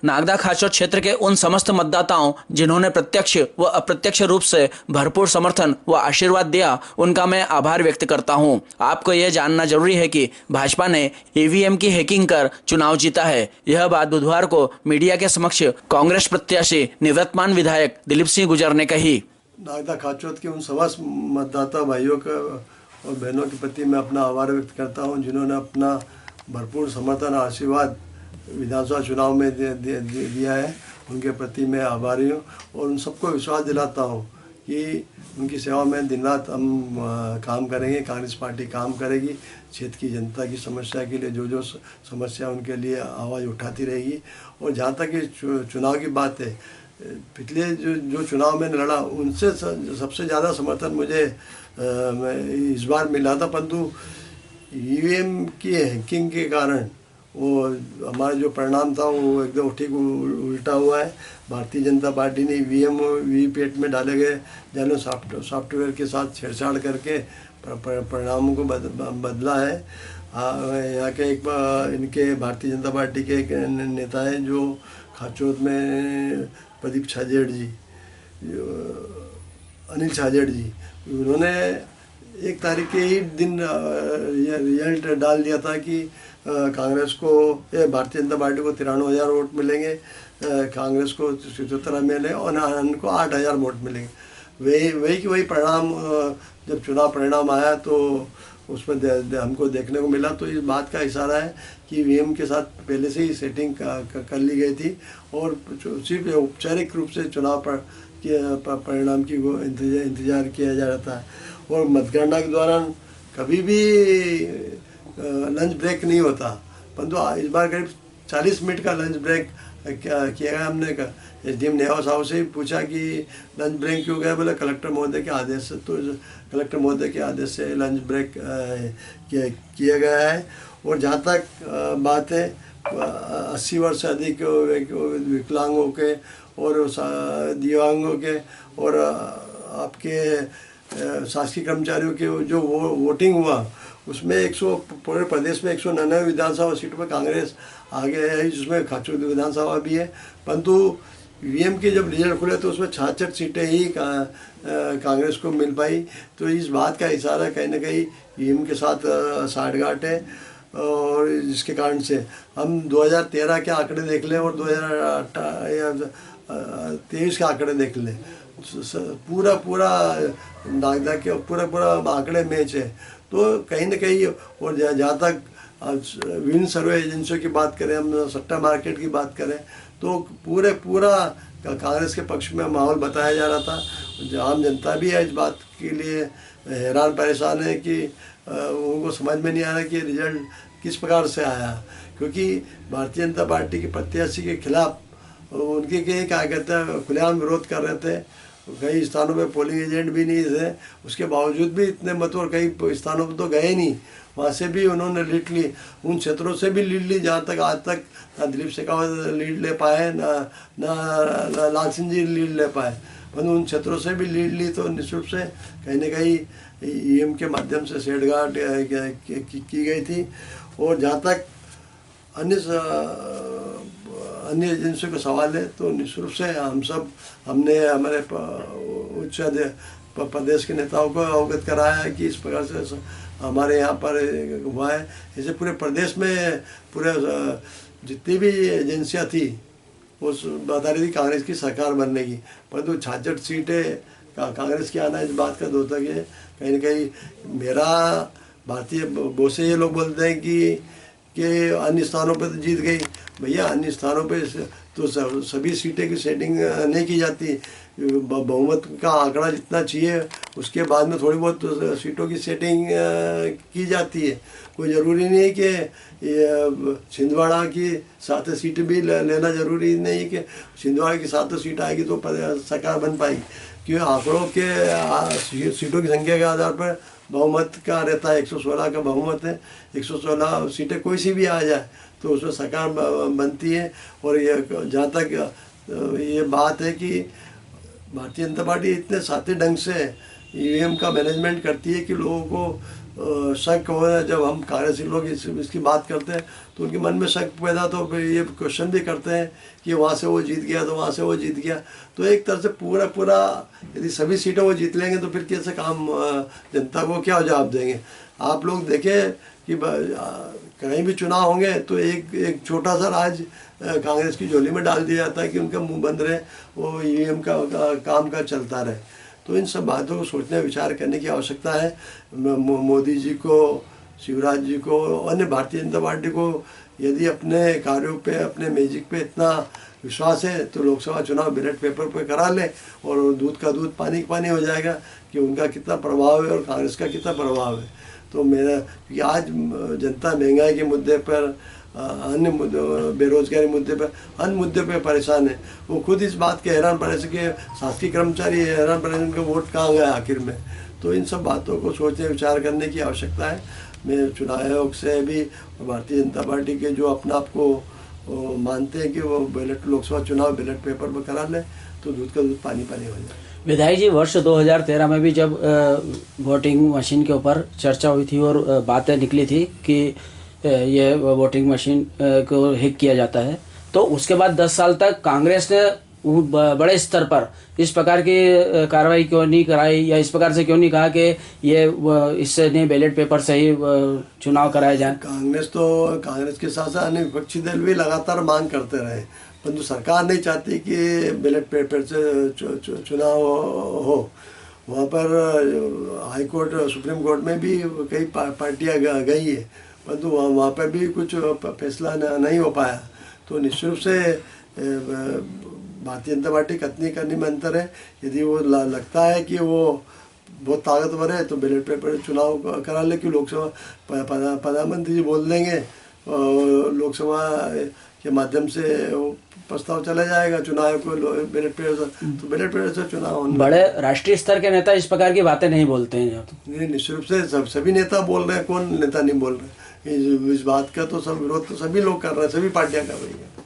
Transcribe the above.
नागदा खाचौद क्षेत्र के उन समस्त मतदाताओं जिन्होंने प्रत्यक्ष व अप्रत्यक्ष रूप से भरपूर समर्थन व आशीर्वाद दिया, उनका मैं आभार व्यक्त करता हूं। आपको यह जानना जरूरी है कि भाजपा ने ईवीएम की हैकिंग कर चुनाव जीता है। यह बात बुधवार को मीडिया के समक्ष कांग्रेस प्रत्याशी निवर्तमान विधायक दिलीप सिंह गुर्जर ने कही। नागदा खाचौद के उन समस्त मतदाता भाइयों का और बहनों के प्रति मैं अपना आभार व्यक्त करता हूं, जिन्होंने अपना भरपूर समर्थन आशीर्वाद विधानसभा चुनाव में दिया है। उनके प्रति मैं आभारी हूँ और उन सबको विश्वास दिलाता हूँ कि उनकी सेवा में दिन रात हम काम करेंगे। कांग्रेस पार्टी काम करेगी, क्षेत्र की जनता की समस्या के लिए जो समस्या उनके लिए आवाज़ उठाती रहेगी। और जहाँ तक ये चुनाव की बात है, पिछले जो चुनाव में लड़ा उनसे सबसे ज़्यादा समर्थन मुझे इस बार मिला था, परंतु ईवीएम की हैकिंग के कारण वो हमारा जो परिणाम था वो एकदम ठीक उल्टा हुआ है। भारतीय जनता पार्टी ने ईवीएम वीवीपैट में डाले गए जाने सॉफ्टवेयर के साथ छेड़छाड़ करके परिणामों को बदला है। यहाँ के इनके भारतीय जनता पार्टी के एक नेता हैं जो खाचौद में प्रदीप छाजेड़ जी, अनिल छाजेड़ जी, उन्होंने 1 तारीख के ही दिन रिजल्ट डाल दिया था कि कांग्रेस को भारतीय जनता पार्टी को 93,000 वोट मिलेंगे, कांग्रेस को 77 मिले और आनंद को 8,000 वोट मिलेंगे। वही परिणाम जब चुनाव परिणाम आया तो उसमें हमको देखने को मिला। तो इस बात का इशारा है कि ईवीएम के साथ पहले से ही सेटिंग कर ली गई थी और सिर्फ औपचारिक रूप से चुनाव परिणाम की इंतजार किया जा रहा था। और मतगणना के दौरान कभी भी लंच ब्रेक नहीं होता, परंतु इस बार करीब 40 मिनट का लंच ब्रेक किया गया। हमने एसडीएम नेहा साहब से पूछा कि लंच ब्रेक क्यों गया, बोले कलेक्टर महोदय के आदेश से। तो कलेक्टर महोदय के आदेश से लंच ब्रेक किया गया है। और जहाँ तक बात है 80 वर्ष से अधिक विकलांगों के और दिव्यांगों के और आपके शासकीय कर्मचारियों के जो वोटिंग हुआ, उसमें पूरे प्रदेश में 199 विधानसभा सीटों पर कांग्रेस आगे है, जिसमें खाचौद विधानसभा भी है। परंतु ईवीएम के जब रिजल्ट खुले तो उसमें 66 सीटें ही कांग्रेस को मिल पाई। तो इस बात का इशारा कहीं ना कहीं ईवीएम के साथ साठगांठ है। और जिसके कारण से हम 2013 के आंकड़े देख लें और 2023 के आंकड़े देख लें, पूरा नागदा के पूरा आंकड़े मैच है। तो कहीं ना कहीं और जहाँ तक विभिन्न सर्वे एजेंसियों की बात करें, हम सट्टा मार्केट की बात करें, तो पूरा कांग्रेस के पक्ष में माहौल बताया जा रहा था। आम जनता भी है इस बात के लिए हैरान परेशान है कि उनको समझ में नहीं आ रहा कि रिजल्ट किस प्रकार से आया, क्योंकि भारतीय जनता पार्टी के प्रत्याशी के खिलाफ उनके क्या कहते हैं खुलेआम विरोध कर रहे थे। कई स्थानों पे पोलिंग एजेंट भी नहीं थे, उसके बावजूद भी इतने मत, और कई स्थानों पर तो गए नहीं, वहाँ से भी उन्होंने लीड ली। उन क्षेत्रों से भी लीड ली जहाँ तक आज तक ना दिलीप शेखावत लीड ले पाए, ना लाल सिंह जी लीड ले पाए, परंतु उन क्षेत्रों से भी लीड ली। तो निश्चित रूप से कहीं ना कहीं ईवीएम के माध्यम से सेठगांठ की गई थी। और जहाँ तक अन्य एजेंसियों का सवाल है, तो निश्चित रूप से हमने हमारे उच्च प्रदेश के नेताओं को अवगत कराया है कि इस प्रकार से हमारे यहाँ पर हुआ है। ऐसे पूरे प्रदेश में पूरे जितनी भी एजेंसियाँ थी वो बता रही थी कांग्रेस की सरकार बनने की, परंतु 66 सीटें कांग्रेस की आना इस बात का द्योतक है। कहीं ना कहीं मेरा भारतीय बहुत से ये लोग बोलते हैं कि अन्य स्थानों पर तो जीत गई। भैया अन्य स्थानों पे तो सभी सीटें की सेटिंग नहीं की जाती। बहुमत का आंकड़ा जितना चाहिए उसके बाद में थोड़ी बहुत तो सीटों की सेटिंग की जाती है। कोई ज़रूरी नहीं है कि छिंदवाड़ा की 7 सीट भी लेना ज़रूरी नहीं है कि छिंदवाड़ा की 7 सीट आएगी तो सरकार बन पाएगी, क्योंकि आंकड़ों के सीटों की संख्या के आधार पर बहुमत का रहता है। 116 का बहुमत है, 116 सीटें कोई सी भी आ जाए तो उसमें सरकार बनती है। और ये जहाँ तक ये बात है कि भारतीय जनता पार्टी इतने साथे ढंग से ईवीएम का मैनेजमेंट करती है कि लोगों को शक हो, जब हम कांग्रेसी लोग इसकी बात करते हैं तो उनके मन में शक पैदा, तो ये क्वेश्चन भी करते हैं कि वहाँ से वो जीत गया तो वहाँ से वो जीत गया। तो एक तरह से पूरा यदि सभी सीटें वो जीत लेंगे तो फिर कैसे काम, जनता को क्या जवाब देंगे। आप लोग देखें कि कहीं भी चुनाव होंगे तो एक छोटा सा राज कांग्रेस की झोली में डाल दिया जाता है कि उनका मुंह बंद रहे, वो ईवीएम का काम का चलता रहे। तो इन सब बातों को सोचने विचार करने की आवश्यकता है। मोदी जी को, शिवराज जी को, अन्य भारतीय जनता पार्टी को यदि अपने कार्यों पे, अपने मैजिक पे इतना विश्वास है तो लोकसभा चुनाव बैलेट पेपर पे करा ले और दूध का दूध पानी का पानी हो जाएगा कि उनका कितना प्रभाव है और कांग्रेस का कितना प्रभाव है। तो मेरा, क्योंकि आज जनता महंगाई के मुद्दे पर, अन्य मुद्दे, बेरोजगारी मुद्दे पर, अन्य मुद्दे पर परेशान है। वो खुद इस बात के हैरान परेशान कि शासकीय कर्मचारी हैरान परेशान उनका वोट कहाँ गया आखिर में। तो इन सब बातों को सोचने विचार करने की आवश्यकता है। मैं चुनाव आयोग से भी, भारतीय जनता पार्टी के जो अपने आप को मानते हैं कि वो लोकसभा चुनाव बैलेट पेपर पर करा लें तो दूध का दूध पानी पानी हो जाए। विधायक जी, वर्ष 2013 में भी जब वोटिंग मशीन के ऊपर चर्चा हुई थी और बातें निकली थी कि ये वोटिंग मशीन को हैक किया जाता है, तो उसके बाद 10 साल तक कांग्रेस ने बड़े स्तर पर इस प्रकार की कार्रवाई क्यों नहीं कराई, या इस प्रकार से क्यों नहीं कहा कि ये इससे नहीं बैलेट पेपर से ही चुनाव कराए जाए? कांग्रेस के साथ साथ अन्य विपक्षी दल भी लगातार मांग करते रहे, परंतु सरकार नहीं चाहती कि बैलेट पेपर से चुनाव हो। वहाँ पर हाई कोर्ट, सुप्रीम कोर्ट में भी कई पार्टियाँ गई है, परंतु वहाँ पर भी कुछ फैसला नहीं हो पाया। तो निश्चित रूप से भारतीय जनता पार्टी कतनी करने में अंतर है। यदि वो लगता है कि वो बहुत ताकतवर है तो बैलेट पेपर चुनाव करा ले, कि लोकसभा प्रधानमंत्री जी बोल देंगे लोकसभा के माध्यम से वो प्रस्ताव चला जाएगा चुनाव को बैलेट पेपर से, तो बैलेट पेपर से चुनाव होने। बड़े राष्ट्रीय स्तर के नेता इस प्रकार की बातें नहीं बोलते हैं। नहीं, निश्चित रूप से सभी नेता बोल रहे हैं, कौन नेता नहीं बोल रहे। इस बात का तो सब विरोध तो सभी लोग कर रहे हैं, सभी पार्टियां कर रही हैं।